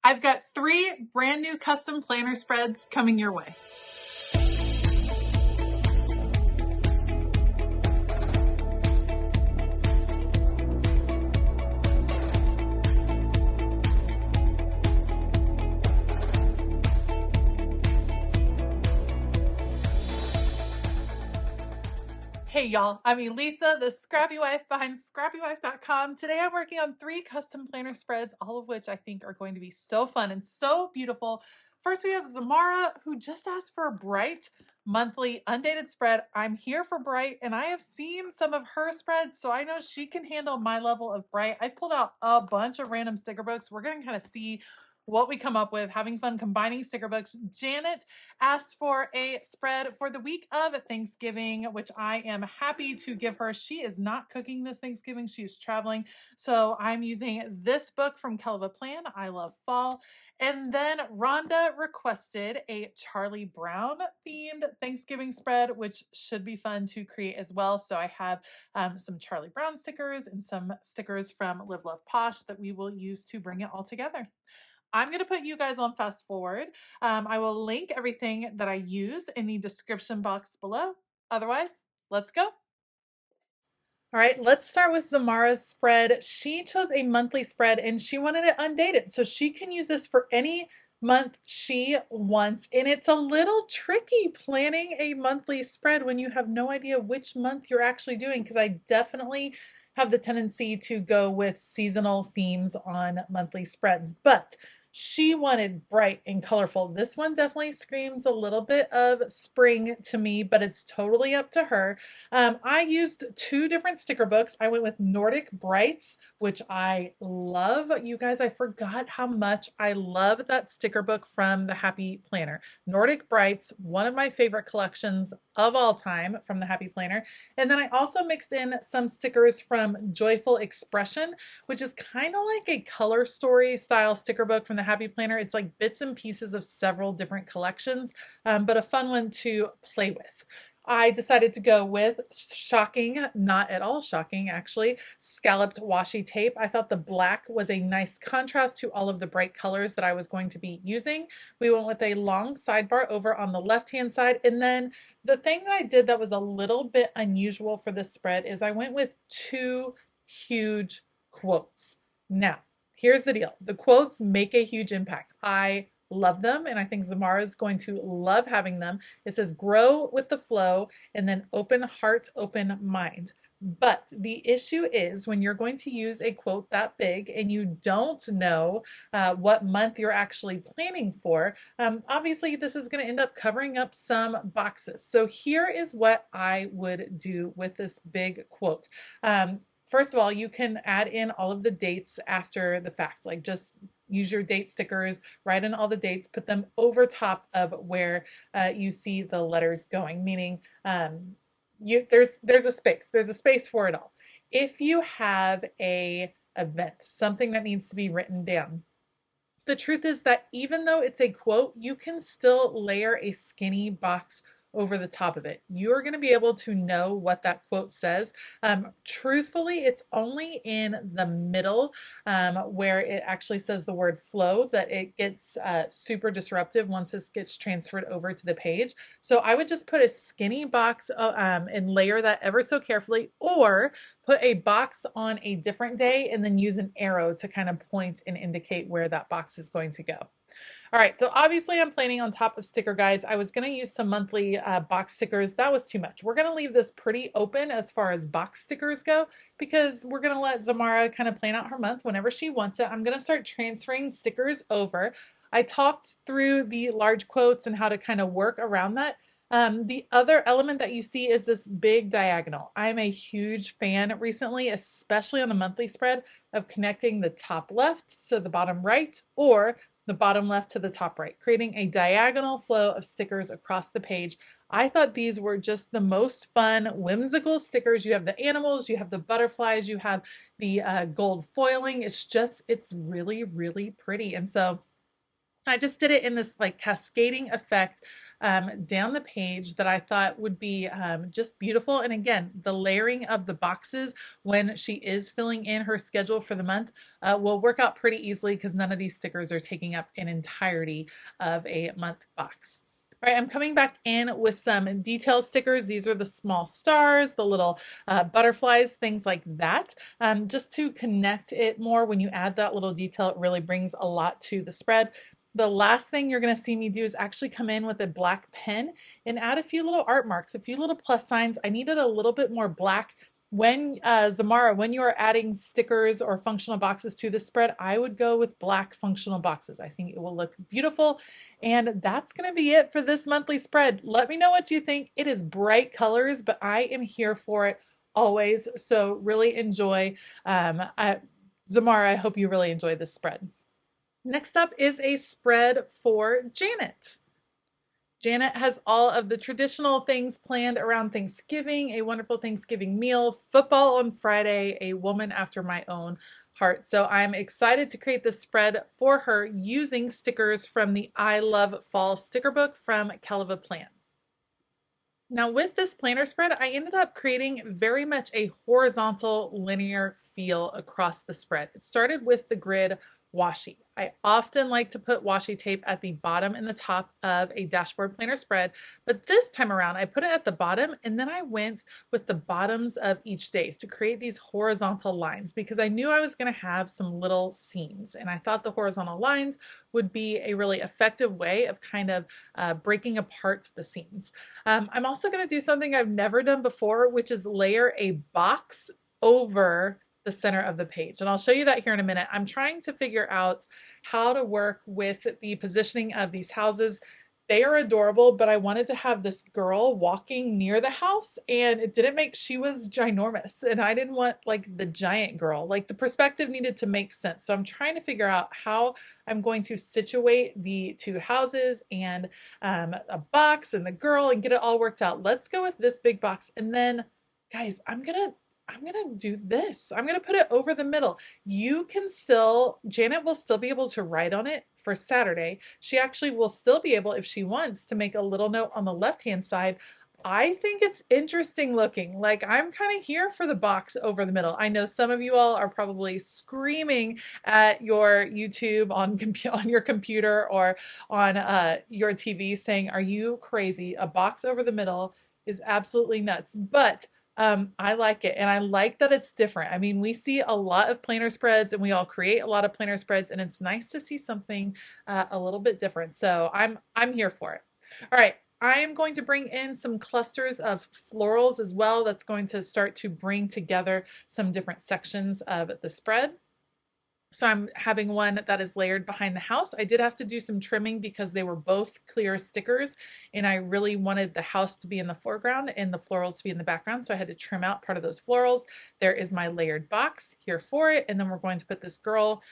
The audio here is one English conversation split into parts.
I've got 3 brand new custom planner spreads coming your way. Hey y'all, I'm Elisa, the Scrappy Wife behind ScrappyWife.com. Today I'm working on 3 custom planner spreads, all of which I think are going to be so fun and so beautiful. First we have Xiomara, who just asked for a bright monthly undated spread. I'm here for bright, and I have seen some of her spreads, so I know she can handle my level of bright. I've pulled out a bunch of random sticker books. We're going to kind of see what we come up with, having fun combining sticker books. Janet asked for a spread for the week of Thanksgiving, which I am happy to give her. She is not cooking this Thanksgiving. She is traveling. So I'm using this book from Kelva Plan. I love fall. And then Rhonda requested a Charlie Brown themed Thanksgiving spread, which should be fun to create as well. So I have some Charlie Brown stickers and some stickers from Live Love Posh that we will use to bring it all together. I'm going to put you guys on fast forward. I will link everything that I use in the description box below. Otherwise, let's go. All right, let's start with Xiomara's spread. She chose a monthly spread and she wanted it undated. So she can use this for any month she wants. And it's a little tricky planning a monthly spread when you have no idea which month you're actually doing, because I definitely have the tendency to go with seasonal themes on monthly spreads. But she wanted bright and colorful. This one definitely screams a little bit of spring to me, but it's totally up to her. I used 2 different sticker books. I went with Nordic Brights, which I love. You guys, I forgot how much I love that sticker book from the Happy Planner. Nordic Brights, one of my favorite collections of all time from the Happy Planner. And then I also mixed in some stickers from Joyful Expression, which is kind of like a color story style sticker book from the Happy Planner. It's like bits and pieces of several different collections, but a fun one to play with. I decided to go with, shocking, not at all shocking actually, scalloped washi tape. I thought the black was a nice contrast to all of the bright colors that I was going to be using. We went with a long sidebar over on the left-hand side. And then the thing that I did that was a little bit unusual for this spread is I went with 2 huge quotes. Now, here's the deal. The quotes make a huge impact. I love them, and I think Xiomara is going to love having them. It says, grow with the flow, and then open heart, open mind. But the issue is when you're going to use a quote that big and you don't know what month you're actually planning for, obviously this is going to end up covering up some boxes. So here is what I would do with this big quote. First of all, you can add in all of the dates after the fact, like just use your date stickers, write in all the dates, put them over top of where you see the letters going, meaning there's a space for it all. If you have a event, something that needs to be written down, the truth is that even though it's a quote, you can still layer a skinny box over the top of it. You're going to be able to know what that quote says. Truthfully, it's only in the middle where it actually says the word flow that it gets super disruptive once this gets transferred over to the page. So I would just put a skinny box and layer that ever so carefully, or put a box on a different day and then use an arrow to kind of point and indicate where that box is going to go. All right, so obviously I'm planning on top of sticker guides. I was going to use some monthly box stickers. That was too much. We're going to leave this pretty open as far as box stickers go, because we're going to let Xiomara kind of plan out her month whenever she wants it. I'm going to start transferring stickers over. I talked through the large quotes and how to kind of work around that. The other element that you see is this big diagonal. I'm a huge fan recently, especially on the monthly spread, of connecting the top left to the bottom right, or the bottom left to the top right, creating a diagonal flow of stickers across the page. I thought these were just the most fun, whimsical stickers. You have the animals, you have the butterflies, you have the gold foiling. It's really, really pretty. And so I just did it in this like cascading effect down the page that I thought would be just beautiful. And again, the layering of the boxes when she is filling in her schedule for the month will work out pretty easily because none of these stickers are taking up an entirety of a month box. All right, I'm coming back in with some detail stickers. These are the small stars, the little butterflies, things like that. Just to connect it more, when you add that little detail, it really brings a lot to the spread. The last thing you're going to see me do is actually come in with a black pen and add a few little art marks, a few little plus signs. I needed a little bit more black. When Xiomara, when you are adding stickers or functional boxes to the spread, I would go with black functional boxes. I think it will look beautiful. And that's going to be it for this monthly spread. Let me know what you think. It is bright colors, but I am here for it always. So really enjoy. Xiomara, I hope you really enjoy this spread. Next up is a spread for Janet. Janet has all of the traditional things planned around Thanksgiving, a wonderful Thanksgiving meal, football on Friday, a woman after my own heart. So I'm excited to create this spread for her using stickers from the I Love Fall sticker book from Kelva Plan. Now with this planner spread, I ended up creating very much a horizontal linear feel across the spread. It started with the grid washi. I often like to put washi tape at the bottom and the top of a dashboard planner spread, but this time around I put it at the bottom and then I went with the bottoms of each day to create these horizontal lines because I knew I was going to have some little seams and I thought the horizontal lines would be a really effective way of kind of breaking apart the seams. I'm also going to do something I've never done before, which is layer a box over the center of the page. And I'll show you that here in a minute. I'm trying to figure out how to work with the positioning of these houses. They are adorable, but I wanted to have this girl walking near the house and it didn't make, she was ginormous and I didn't want like the giant girl, like the perspective needed to make sense. So I'm trying to figure out how I'm going to situate the two houses and a box and the girl and get it all worked out. Let's go with this big box. And then guys, I'm gonna do this. I'm gonna put it over the middle. You can still, Janet will still be able to write on it for Saturday. She actually will still be able, if she wants, to make a little note on the left-hand side. I think it's interesting looking. Like I'm kind of here for the box over the middle. I know some of you all are probably screaming at your YouTube on your computer or on your TV saying, "Are you crazy? A box over the middle is absolutely nuts." But I like it and I like that it's different. I mean, we see a lot of planner spreads and we all create a lot of planner spreads and it's nice to see something a little bit different. So I'm here for it. All right, I am going to bring in some clusters of florals as well. That's going to start to bring together some different sections of the spread. So I'm having one that is layered behind the house. I did have to do some trimming because they were both clear stickers and I really wanted the house to be in the foreground and the florals to be in the background. So I had to trim out part of those florals. There is my layered box here for it. And then we're going to put this girl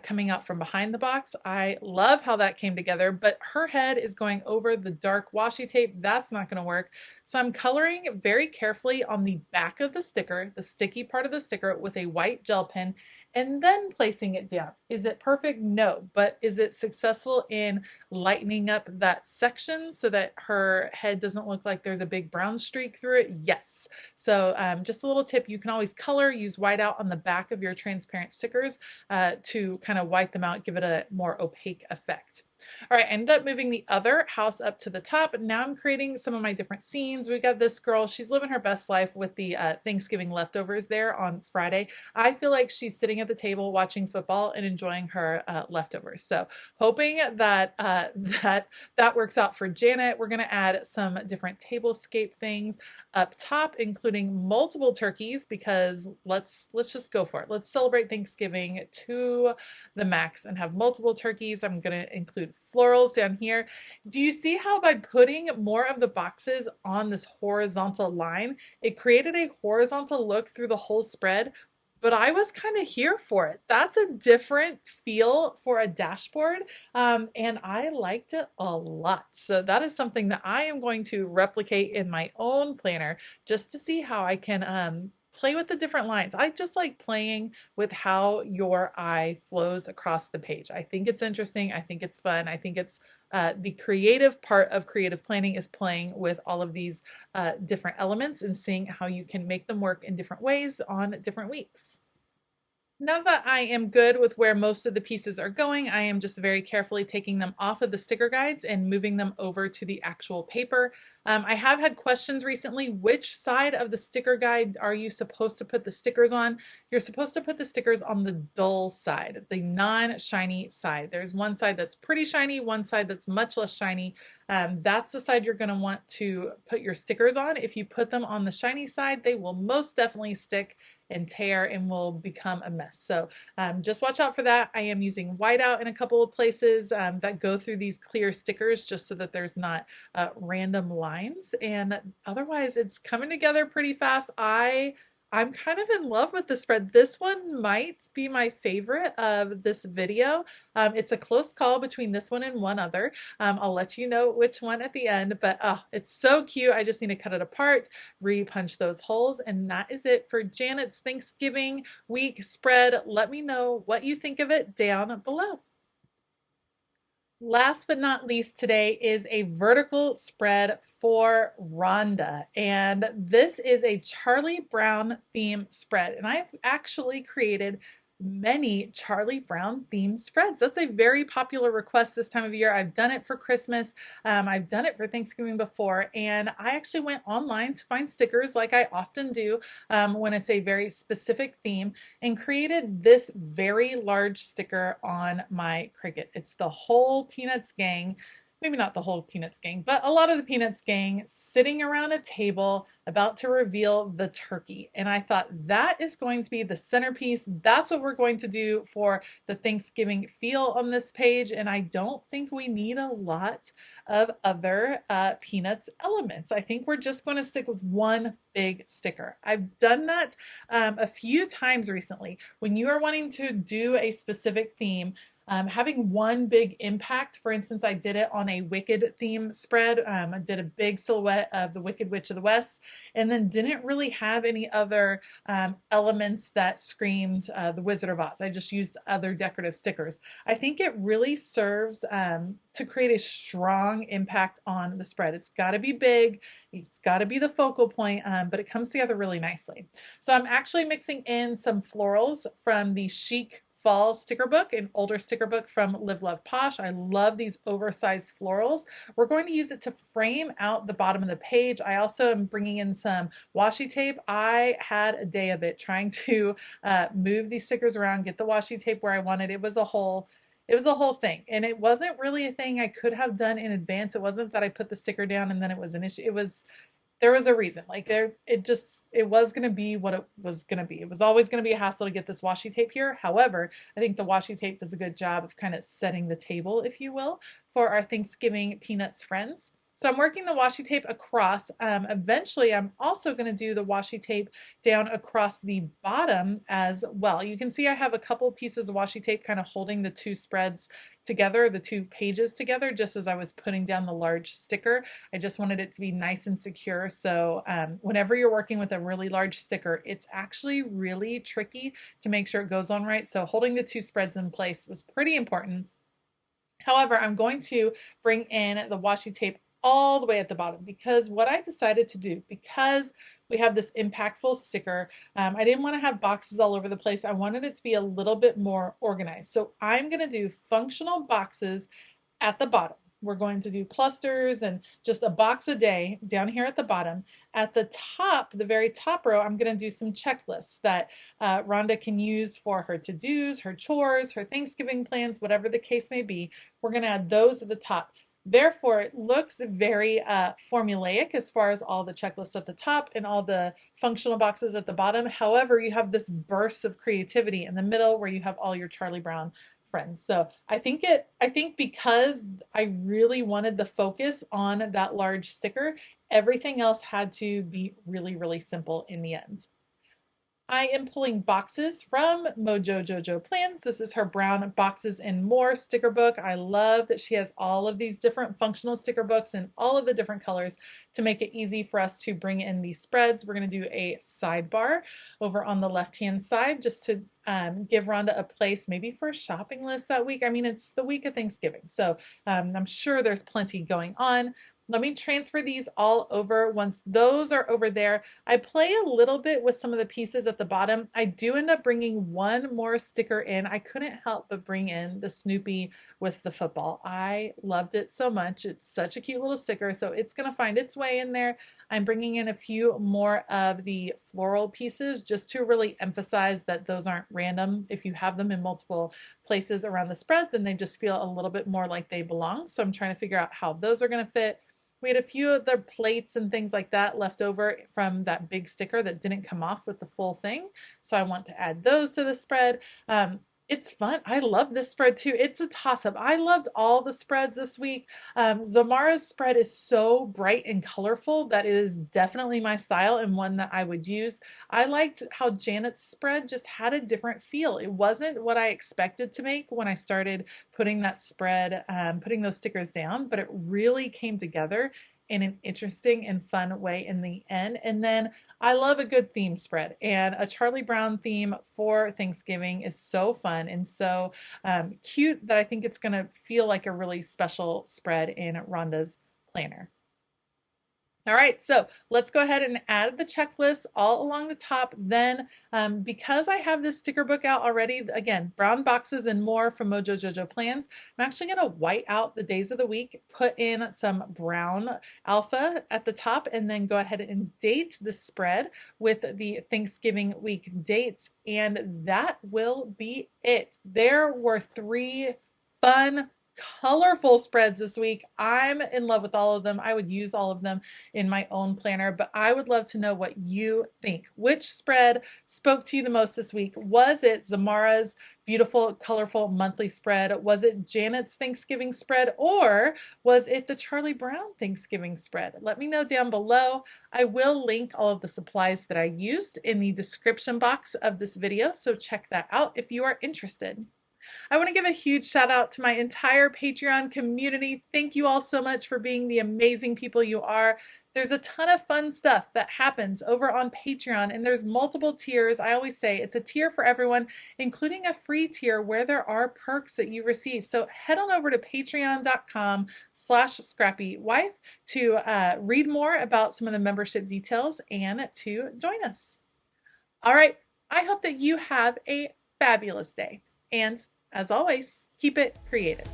coming out from behind the box. I love how that came together, but her head is going over the dark washi tape. That's not going to work. So I'm coloring very carefully on the back of the sticker, the sticky part of the sticker with a white gel pen, and then placing it down. Is it perfect? No, but is it successful in lightening up that section so that her head doesn't look like there's a big brown streak through it? Yes. So just a little tip, you can always color, use whiteout on the back of your transparent stickers to kind of white them out, give it a more opaque effect. All right, I ended up moving the other house up to the top. Now I'm creating some of my different scenes. We got this girl, she's living her best life with the Thanksgiving leftovers there on Friday. I feel like she's sitting at the table watching football and enjoying her leftovers. So hoping that that works out for Janet. We're gonna add some different tablescape things up top, including multiple turkeys because let's just go for it. Let's celebrate Thanksgiving to the max and have multiple turkeys. I'm gonna include florals down here. Do you see how by putting more of the boxes on this horizontal line, it created a horizontal look through the whole spread? But I was kind of here for it. That's a different feel for a dashboard, and I liked it a lot. So that is something that I am going to replicate in my own planner just to see how I can play with the different lines. I just like playing with how your eye flows across the page. I think it's interesting. I think it's fun. I think it's the creative part of creative planning is playing with all of these different elements and seeing how you can make them work in different ways on different weeks. Now that I am good with where most of the pieces are going, I am just very carefully taking them off of the sticker guides and moving them over to the actual paper. I have had questions recently, which side of the sticker guide are you supposed to put the stickers on? You're supposed to put the stickers on the dull side, the non-shiny side. There's one side that's pretty shiny, one side that's much less shiny. That's the side you're going to want to put your stickers on. If you put them on the shiny side, they will most definitely stick and tear and will become a mess. So just watch out for that. I am using whiteout in a couple of places that go through these clear stickers just so that there's not random lines. And otherwise, it's coming together pretty fast. I'm kind of in love with the spread. This one might be my favorite of this video. It's a close call between this one and one other. I'll let you know which one at the end, but oh, it's so cute. I just need to cut it apart, re-punch those holes, and that is it for Janet's Thanksgiving week spread. Let me know what you think of it down below. Last but not least today is a vertical spread for Rhonda. And this is a Charlie Brown theme spread. And I've actually created many Charlie Brown themed spreads. That's a very popular request this time of year. I've done it for Christmas. I've done it for Thanksgiving before. And I actually went online to find stickers like I often do when it's a very specific theme and created this very large sticker on my Cricut. It's the whole Peanuts gang. Maybe not the whole Peanuts gang, but a lot of the Peanuts gang sitting around a table about to reveal the turkey. And I thought that is going to be the centerpiece. That's what we're going to do for the Thanksgiving feel on this page. And I don't think we need a lot of other Peanuts elements. I think we're just going to stick with one big sticker. I've done that a few times recently. When you are wanting to do a specific theme, having one big impact. For instance, I did it on a Wicked theme spread. I did a big silhouette of the Wicked Witch of the West and then didn't really have any other elements that screamed the Wizard of Oz. I just used other decorative stickers. I think it really serves to create a strong impact on the spread. It's got to be big. It's got to be the focal point, but it comes together really nicely. So I'm actually mixing in some florals from the Chic Fall sticker book, an older sticker book from Live Love Posh. I love these oversized florals. We're going to use it to frame out the bottom of the page. I also am bringing in some washi tape. I had a day of it trying to move these stickers around, get the washi tape where I wanted. It was a whole thing, and it wasn't really a thing I could have done in advance. It wasn't that I put the sticker down and then it was an issue. There was a reason. Like it was going to be what it was going to be. It was always going to be a hassle to get this washi tape here. However, I think the washi tape does a good job of kind of setting the table, if you will, for our Thanksgiving Peanuts friends. So I'm working the washi tape across. Eventually, I'm also going to do the washi tape down across the bottom as well. You can see I have a couple pieces of washi tape kind of holding the two spreads together, the two pages together, just as I was putting down the large sticker. I just wanted it to be nice and secure. So whenever you're working with a really large sticker, it's actually really tricky to make sure it goes on right. So holding the two spreads in place was pretty important. However, I'm going to bring in the washi tape all the way at the bottom because what I decided to do, because we have this impactful sticker, I didn't want to have boxes all over the place. I wanted it to be a little bit more organized. So I'm going to do functional boxes at the bottom. We're going to do clusters and just a box a day down here at the bottom. At the top, the very top row, I'm going to do some checklists that Rhonda can use for her to-dos, her chores, her Thanksgiving plans, whatever the case may be. We're going to add those at the top. Therefore, it looks very formulaic as far as all the checklists at the top and all the functional boxes at the bottom. However, you have this burst of creativity in the middle where you have all your Charlie Brown friends. So I think because I really wanted the focus on that large sticker, everything else had to be really, really simple in the end. I am pulling boxes from Mojo Jojo Plans. This is her brown boxes and more sticker book. I love that she has all of these different functional sticker books in all of the different colors to make it easy for us to bring in these spreads. We're going to do a sidebar over on the left-hand side just to give Rhonda a place maybe for a shopping list that week. I mean, it's the week of Thanksgiving, so I'm sure there's plenty going on. Let me transfer these all over. Once those are over there, I play a little bit with some of the pieces at the bottom. I do end up bringing one more sticker in. I couldn't help but bring in the Snoopy with the football. I loved it so much. It's such a cute little sticker, so it's going to find its way in there. I'm bringing in a few more of the floral pieces just to really emphasize that those aren't random. If you have them in multiple places around the spread, then they just feel a little bit more like they belong. So I'm trying to figure out how those are going to fit. We had a few of the plates and things like that left over from that big sticker that didn't come off with the full thing. So I want to add those to the spread. It's fun. I love this spread too. It's a toss-up. I loved all the spreads this week. Xiomara's spread is so bright and colorful that it is definitely my style and one that I would use. I liked how Janet's spread just had a different feel. It wasn't what I expected to make when I started putting that spread, putting those stickers down, but it really came together in an interesting and fun way in the end. And then I love a good theme spread, and a Charlie Brown theme for Thanksgiving is so fun and so cute that I think it's going to feel like a really special spread in Rhonda's planner. All right, so let's go ahead and add the checklist all along the top. Then, because I have this sticker book out already, again, brown boxes and more from Mojo Jojo Plans, I'm actually going to white out the days of the week, put in some brown alpha at the top, and then go ahead and date the spread with the Thanksgiving week dates, and that will be it. There were 3 fun colorful spreads this week. I'm in love with all of them. I would use all of them in my own planner, but I would love to know what you think. Which spread spoke to you the most this week? Was it Xiomara's beautiful, colorful monthly spread? Was it Janet's Thanksgiving spread? Or was it the Charlie Brown Thanksgiving spread? Let me know down below. I will link all of the supplies that I used in the description box of this video, so check that out if you are interested. I want to give a huge shout out to my entire Patreon community. Thank you all so much for being the amazing people you are. There's a ton of fun stuff that happens over on Patreon, and there's multiple tiers. I always say it's a tier for everyone, including a free tier where there are perks that you receive. So head on over to patreon.com/ScrappyWife to read more about some of the membership details and to join us. All right, I hope that you have a fabulous day. And as always, keep it creative.